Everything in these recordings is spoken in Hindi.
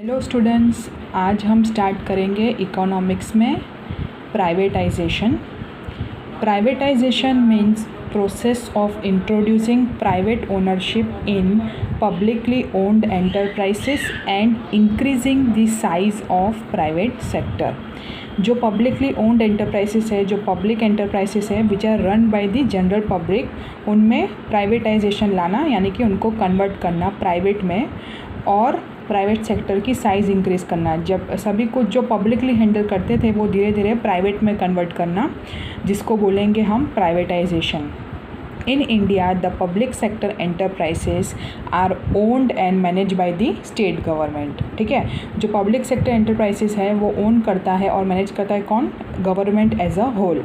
हेलो स्टूडेंट्स, आज हम स्टार्ट करेंगे इकोनॉमिक्स में privatisation. Privatisation means process of introducing private ownership in publicly owned enterprises and increasing the size of private sector. जो पब्लिकली ओन्ड एंटरप्राइजेस है, जो पब्लिक एंटरप्राइजेस है which are run by the general public, उनमें प्राइवेटाइजेशन लाना यानी कि उनको कन्वर्ट करना प्राइवेट में और प्राइवेट सेक्टर की साइज़ इंक्रीज़ करना। जब सभी कुछ जो पब्लिकली हैंडल करते थे वो धीरे धीरे प्राइवेट में कन्वर्ट करना, जिसको बोलेंगे हम privatisation. In India, the public sector enterprises are owned and managed by the state government। ठीक है, जो पब्लिक सेक्टर एंटरप्राइजेस है वो ओन करता है और मैनेज करता है कौन? Government as a whole.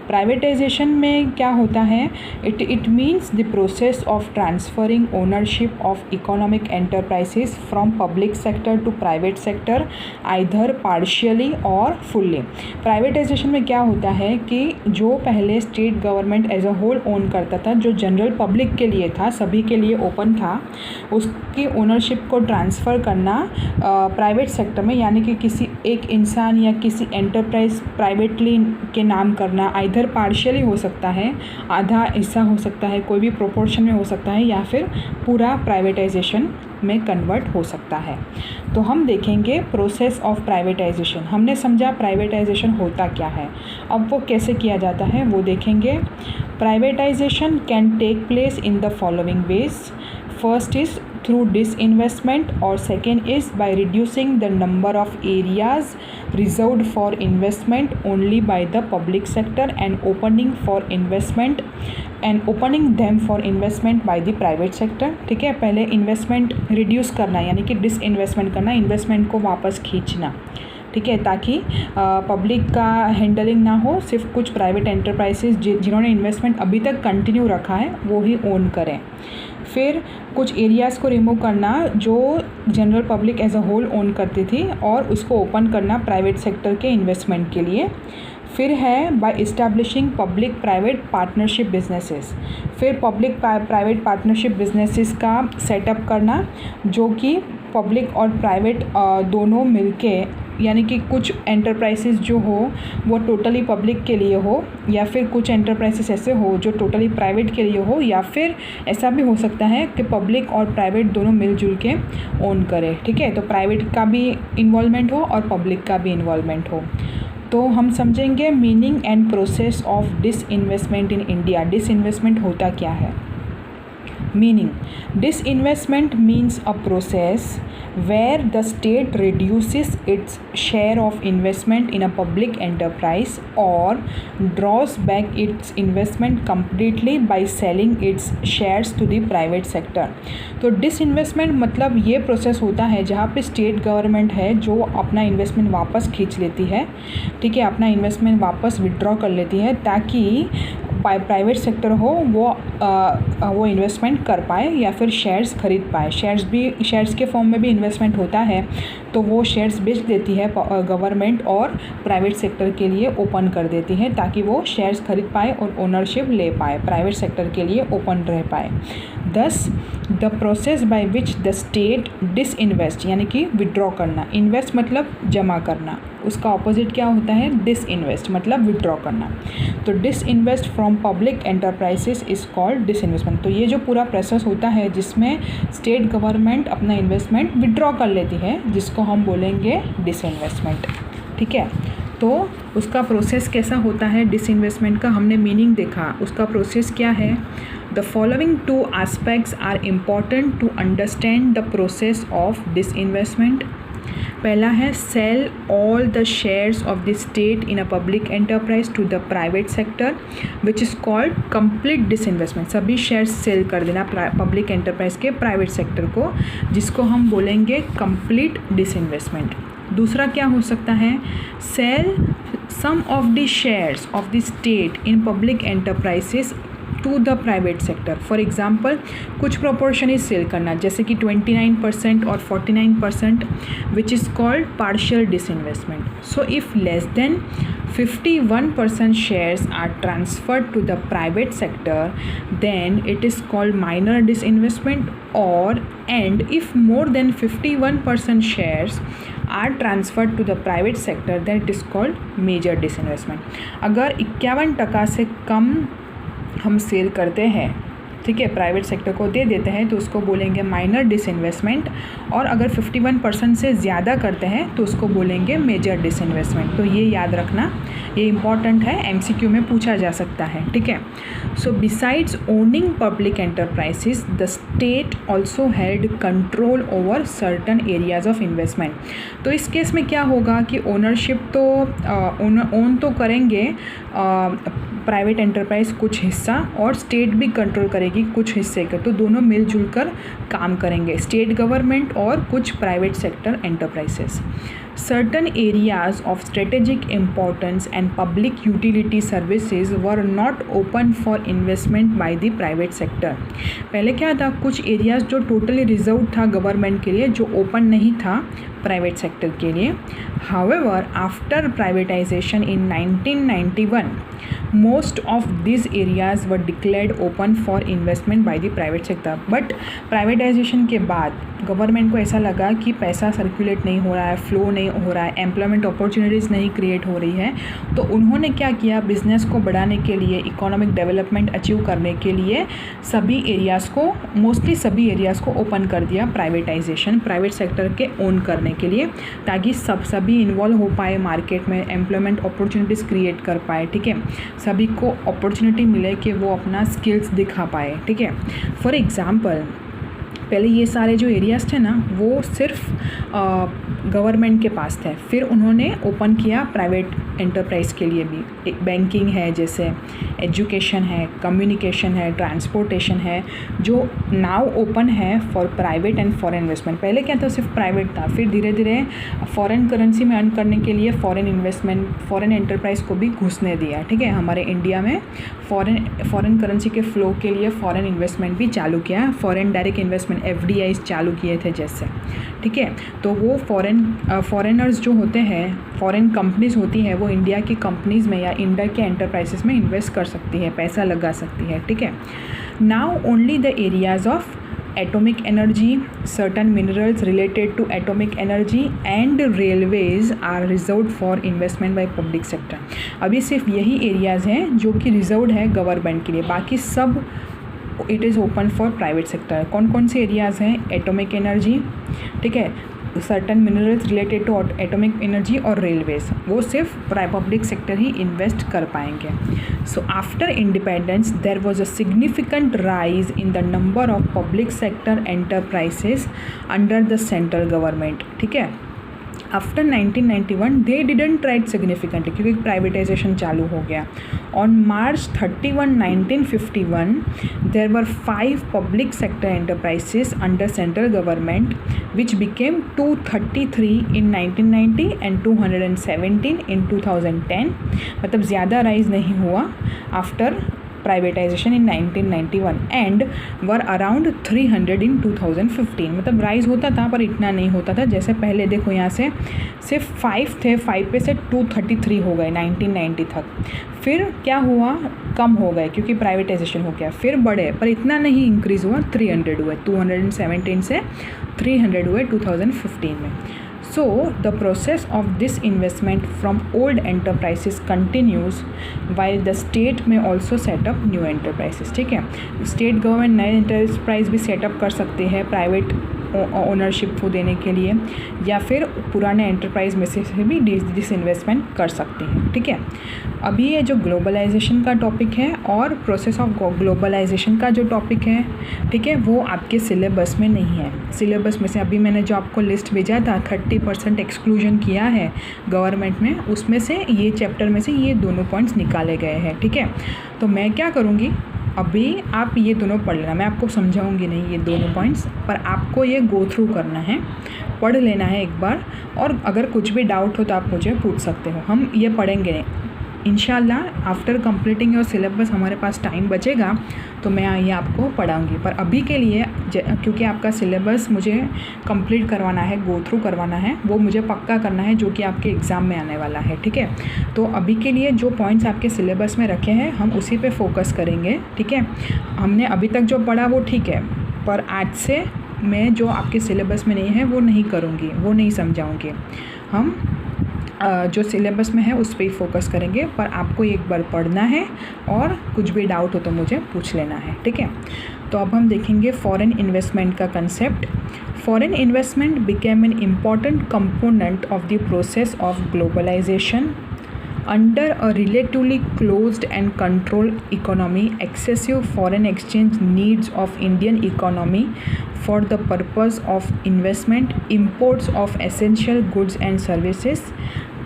Privatisation में क्या होता है? It means the process of transferring ownership of economic enterprises from public sector to private sector, either partially or fully. Privatisation में क्या होता है कि जो पहले state government as a whole own करता था, जो जनरल पब्लिक के लिए था, सभी के लिए ओपन था, उसकी ओनरशिप को ट्रांसफ़र करना प्राइवेट सेक्टर में, यानी कि किसी एक इंसान या किसी एंटरप्राइज प्राइवेटली के नाम करना। आइधर पार्शियली हो सकता है, आधा हिस्सा हो सकता है, कोई भी प्रोपोर्शन में हो सकता है, या फिर पूरा प्राइवेटाइजेशन में कन्वर्ट हो सकता है। तो हम देखेंगे प्रोसेस ऑफ प्राइवेटाइजेशन। हमने समझा प्राइवेटाइजेशन होता क्या है, अब वो कैसे किया जाता है वो देखेंगे। Privatisation can take place in the following ways. First is through disinvestment, और second is by reducing the number of areas reserved for investment only by the public sector and opening them for investment by the private sector। ठीक है, पहले इन्वेस्टमेंट रिड्यूस करना यानी कि डिसइन्वेस्टमेंट करना, इन्वेस्टमेंट को वापस खींचना। ठीक है, ताकि पब्लिक का हैंडलिंग ना हो, सिर्फ कुछ प्राइवेट एंटरप्राइजेज जिन्होंने इन्वेस्टमेंट अभी तक कंटिन्यू रखा है वो ही ओन करें। फिर कुछ एरियाज़ को रिमूव करना जो general public as a whole own करती थी और उसको ओपन करना प्राइवेट सेक्टर के इन्वेस्टमेंट के लिए। फिर है by establishing public private partnership businesses. फिर पब्लिक प्राइवेट पार्टनरशिप बिजनेसेस का सेटअप करना जो कि पब्लिक और प्राइवेट दोनों मिलके, यानी कि कुछ एंटरप्राइजेस जो हो वो टोटली पब्लिक के लिए हो, या फिर कुछ एंटरप्राइजेस ऐसे हो जो टोटली प्राइवेट के लिए हो, या फिर ऐसा भी हो सकता है कि पब्लिक और प्राइवेट दोनों मिलजुल के ओन करें। ठीक है, तो प्राइवेट का भी इन्वॉल्वमेंट हो और पब्लिक का भी इन्वॉल्वमेंट हो। तो हम समझेंगे meaning and process of disinvestment in India. Disinvestment होता क्या है? Meaning, disinvestment means a process where the state reduces its share of investment in a public enterprise or draws back its investment completely by selling its shares to the private sector। तो disinvestment मतलब ये प्रोसेस होता है जहाँ पे स्टेट गवर्नमेंट है जो अपना इन्वेस्टमेंट वापस खींच लेती है। ठीक है, अपना इन्वेस्टमेंट वापस विड्रॉ कर लेती है ताकि प्राइवेट सेक्टर हो वो इन्वेस्टमेंट कर पाए या फिर शेयर्स खरीद पाए। शेयर्स के फॉर्म में भी इन्वेस्टमेंट होता है, तो वो शेयर्स बेच देती है गवर्नमेंट और प्राइवेट सेक्टर के लिए ओपन कर देती है ताकि वो शेयर्स खरीद पाए और ओनरशिप ले पाए, प्राइवेट सेक्टर के लिए ओपन रह पाए। दस the process by which the state disinvest यानी कि विड्रॉ करना। इन्वेस्ट मतलब जमा करना, उसका ऑपोजिट क्या होता है? डिसइन्वेस्ट मतलब विड्रॉ करना। तो disinvest from public enterprises is called disinvestment. तो ये जो पूरा प्रोसेस होता है जिसमें स्टेट गवर्नमेंट अपना इन्वेस्टमेंट विड्रॉ कर लेती है, जिसको हम बोलेंगे डिसइन्वेस्टमेंट। ठीक है, तो उसका प्रोसेस कैसा होता है डिसइन्वेस्टमेंट का? हमने मीनिंग देखा, उसका प्रोसेस क्या है? The following two aspects are important to understand the process of disinvestment. पहला है sell all the shares of the state in a public enterprise to the private sector which is called complete disinvestment. सभी शेयर्स सेल कर देना पब्लिक एंटरप्राइज के प्राइवेट सेक्टर को, जिसको हम बोलेंगे कंप्लीट डिसइन्वेस्टमेंट। दूसरा क्या हो सकता है? Sell some of the shares of the state in public enterprises to the private sector. For example कुछ प्रोपोर्शन इज सेल करना, जैसे कि 29% और 49%, which is called partial disinvestment. So if less than 51% shares are transferred to the private sector, then it is called minor disinvestment, or and if more than 51% shares are transferred to the private sector, then it is called major disinvestment। अगर 51% से कम हम सेल करते हैं, ठीक है, प्राइवेट सेक्टर को दे देते हैं, तो उसको बोलेंगे माइनर डिसइन्वेस्टमेंट, और अगर 51% से ज़्यादा करते हैं तो उसको बोलेंगे मेजर डिसइन्वेस्टमेंट। तो ये याद रखना, ये इम्पॉर्टेंट है, एमसीक्यू में पूछा जा सकता है, ठीक है। So besides owning public enterprises, the state also had control over certain areas of investment. तो इस केस में क्या होगा कि ओनरशिप तो ओन तो करेंगे प्राइवेट एंटरप्राइज कुछ हिस्सा, और स्टेट भी कंट्रोल करेगी कुछ हिस्से का, तो दोनों मिलजुल कर काम करेंगे, स्टेट गवर्नमेंट और कुछ private sector enterprises. Certain areas of strategic importance and public utility services were not open for investment by the private sector। पहले क्या था, कुछ एरियाज़ जो टोटली रिजर्व था गवर्नमेंट के लिए, जो ओपन नहीं था प्राइवेट सेक्टर के लिए। However, after privatization in 1991, most of these areas were declared open for investment by the private sector। But privatisation के बाद गवर्नमेंट को ऐसा लगा कि पैसा सर्कुलेट नहीं हो रहा है, फ्लो नहीं हो रहा है, एम्प्लॉयमेंट अपॉर्चुनिटीज़ नहीं क्रिएट हो रही है, तो उन्होंने क्या किया, बिज़नेस को बढ़ाने के लिए, इकोनॉमिक डेवलपमेंट अचीव करने के लिए सभी एरियाज़ को, मोस्टली सभी एरियाज़ को ओपन कर दिया प्राइवेटाइजेशन, प्राइवेट सेक्टर के ओन करने के लिए, ताकि सभी इन्वॉल्व हो पाए मार्केट में, एम्प्लॉयमेंट अपॉर्चुनिटीज़ क्रिएट कर पाए, ठीक है, सभी को अपॉर्चुनिटी मिले कि वो अपना स्किल्स दिखा पाए, ठीक है। फॉर एग्ज़ाम्पल पहले ये सारे जो एरियाज़ थे ना, वो सिर्फ गवर्नमेंट के पास थे, फिर उन्होंने ओपन किया प्राइवेट एंटरप्राइज के लिए भी। बैंकिंग है, जैसे एजुकेशन है, कम्युनिकेशन है, ट्रांसपोर्टेशन है, जो नाउ ओपन है for private and foreign investment. पहले क्या था, सिर्फ प्राइवेट था, फिर धीरे धीरे फॉरेन करेंसी में अर्न करने के लिए फॉरेन इन्वेस्टमेंट, फॉरेन एंटरप्राइज को भी घुसने दिया, ठीक है। हमारे इंडिया में फॉरेन करेंसी के फ्लो के लिए फॉरेन इन्वेस्टमेंट भी चालू किया, फॉरेन डायरेक्ट इन्वेस्टमेंट FDIs चालू किए थे जैसे, ठीक है। तो वो फॉरेनर्स जो होते हैं, फॉरेन कंपनीज़ होती है, वो इंडिया की कंपनीज़ में या इंडिया के एंटरप्राइजेस में इन्वेस्ट कर सकती है, पैसा लगा सकती है, ठीक है। Now only the areas of atomic energy, certain minerals related to atomic energy and railways are reserved for investment by public sector। अभी सिर्फ यही एरियाज़ हैं जो कि रिजर्व्ड है गवर्नमेंट के लिए, बाकी सब it is open for private sector. कौन कौन से एरियाज़ हैं, एटॉमिक एनर्जी, ठीक है, certain minerals related to atomic energy और रेलवेज, वो सिर्फ पब्लिक सेक्टर ही इन्वेस्ट कर पाएंगे। So after independence there was a significant rise in the number of public sector enterprises under the central government, ठीक है। After 1991 they didn't rise significantly, क्योंकि प्राइवेटाइजेशन चालू हो गया। On March 31, 1951 there were 5 public sector enterprises under central government which became 233 in 1990 and 217 in 2010। मतलब ज़्यादा राइज नहीं हुआ after privatisation in 1991 and were around 300 in 2015। मतलब राइज होता था पर इतना नहीं होता था जैसे पहले। देखो यहाँ से सिर्फ 5 थे, 5 पे से 233 हो गए 1990 तक, फिर क्या हुआ, कम हो गए क्योंकि प्राइवेटाइजेशन हो गया, फिर बढ़े पर इतना नहीं इंक्रीज़ हुआ, 300 हुए, 217 से 300 हुए 2015 में। So the process of disinvestment from old enterprises continues while the state may also set up new enterprises, ठीक है। स्टेट गवर्नमेंट नए एंटरप्राइज भी सेटअप कर सकते हैं प्राइवेट ओनरशिप को देने के लिए, या फिर पुराने एंटरप्राइज में से भी डिसइन्वेस्टमेंट कर सकते हैं, ठीक है। अभी ये जो ग्लोबलाइजेशन का टॉपिक है और प्रोसेस ऑफ ग्लोबलाइजेशन का जो टॉपिक है, ठीक है, वो आपके सिलेबस में नहीं है। सिलेबस में से अभी मैंने जो आपको लिस्ट भेजा था 30% एक्सक्लूजन किया है गवर्नमेंट में, उसमें से ये चैप्टर में से ये दोनों पॉइंट्स निकाले गए हैं, ठीक है। तो मैं क्या करूँगी, अभी आप ये दोनों पढ़ लेना, मैं आपको समझाऊंगी नहीं ये दोनों पॉइंट्स, पर आपको ये गो थ्रू करना है, पढ़ लेना है एक बार, और अगर कुछ भी डाउट हो तो आप मुझे पूछ सकते हो। हम ये पढ़ेंगे नहीं, इंशाल्लाह आफ्टर कंप्लीटिंग योर सिलेबस हमारे पास टाइम बचेगा तो मैं ये आपको पढ़ाऊँगी। पर अभी के लिए क्योंकि आपका सिलेबस मुझे कंप्लीट करवाना है, गो थ्रू करवाना है, वो मुझे पक्का करना है जो कि आपके एग्ज़ाम में आने वाला है, ठीक है। तो अभी के लिए जो पॉइंट्स आपके सिलेबस में रखे हैं हम उसी पे फोकस करेंगे, ठीक है। हमने अभी तक जो पढ़ा वो ठीक है, पर आज से मैं जो आपके सिलेबस में नहीं है वो नहीं करूँगी, वो नहीं समझाऊँगी। हम जो सिलेबस में है उस पर ही फोकस करेंगे। पर आपको एक बार पढ़ना है और कुछ भी डाउट हो तो मुझे पूछ लेना है, ठीक है। तो अब हम देखेंगे फॉरेन इन्वेस्टमेंट का concept. Foreign investment became an important component of the process of globalisation. Under a relatively closed and controlled economy, excessive foreign exchange needs of Indian economy for the purpose of investment, imports of essential goods and services,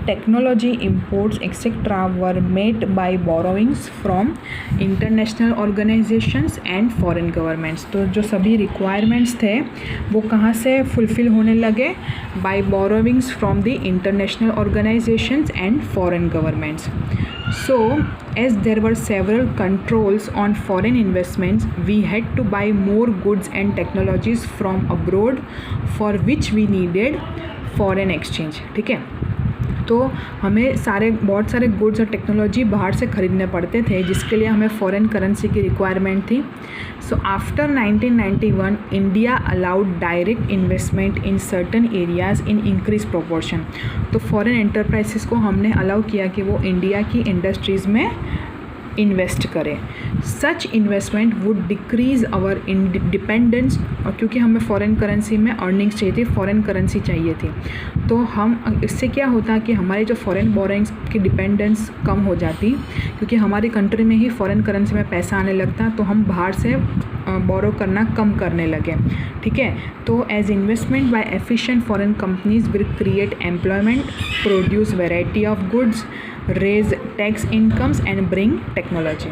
technology imports, etc. were met by borrowings from international organizations and foreign governments। तो जो सभी requirements थे वो कहाँ से fulfill होने लगे? by borrowings from the international organizations and foreign governments। So as there were several controls on foreign investments, we had to buy more goods and technologies from abroad for which we needed foreign exchange, ठीक है। तो हमें बहुत सारे गुड्स और टेक्नोलॉजी बाहर से ख़रीदने पड़ते थे जिसके लिए हमें फॉरेन करेंसी की रिक्वायरमेंट थी। So after 1991 India allowed direct investment in certain areas in increase proportion. तो फॉरेन एंटरप्राइजेस को हमने अलाउ किया कि वो इंडिया की इंडस्ट्रीज़ में इन्वेस्ट करें। Such investment would decrease our dependence, और क्योंकि हमें फ़ॉरेन करेंसी में अर्निंग्स चाहिए थी, फ़ॉरेन करेंसी चाहिए थी, तो हम इससे क्या होता कि हमारे जो फ़ॉरेन बोरोइंग्स की डिपेंडेंस कम हो जाती, क्योंकि हमारी कंट्री में ही फ़ॉरेन करेंसी में पैसा आने लगता तो हम बाहर से बोरो करना कम करने लगे, ठीक है। तो as investment by efficient foreign companies will create employment, produce variety of goods, raise tax incomes and bring technology।